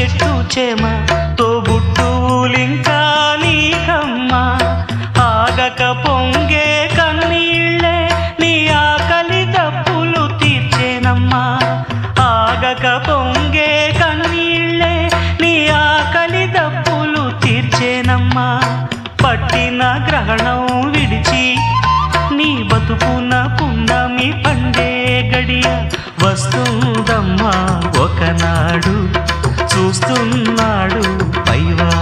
చెట్టు చేమ తోబుట్టువులింకా నీకమ్మ ఆగక పొంగే కన్నీళ్ళే నీ ఆకలి దప్పులు తీర్చేనమ్మా ఆగక పొంగే కన్నీళ్ళే నీ ఆకలి దప్పులు తీర్చేనమ్మా పట్టిన గ్రహణం విడిచి నీ బతుకున పున్నమి పండే గడియ వస్తుందమ్మా ఒకనాడు చూస్తున్నాడు పైవా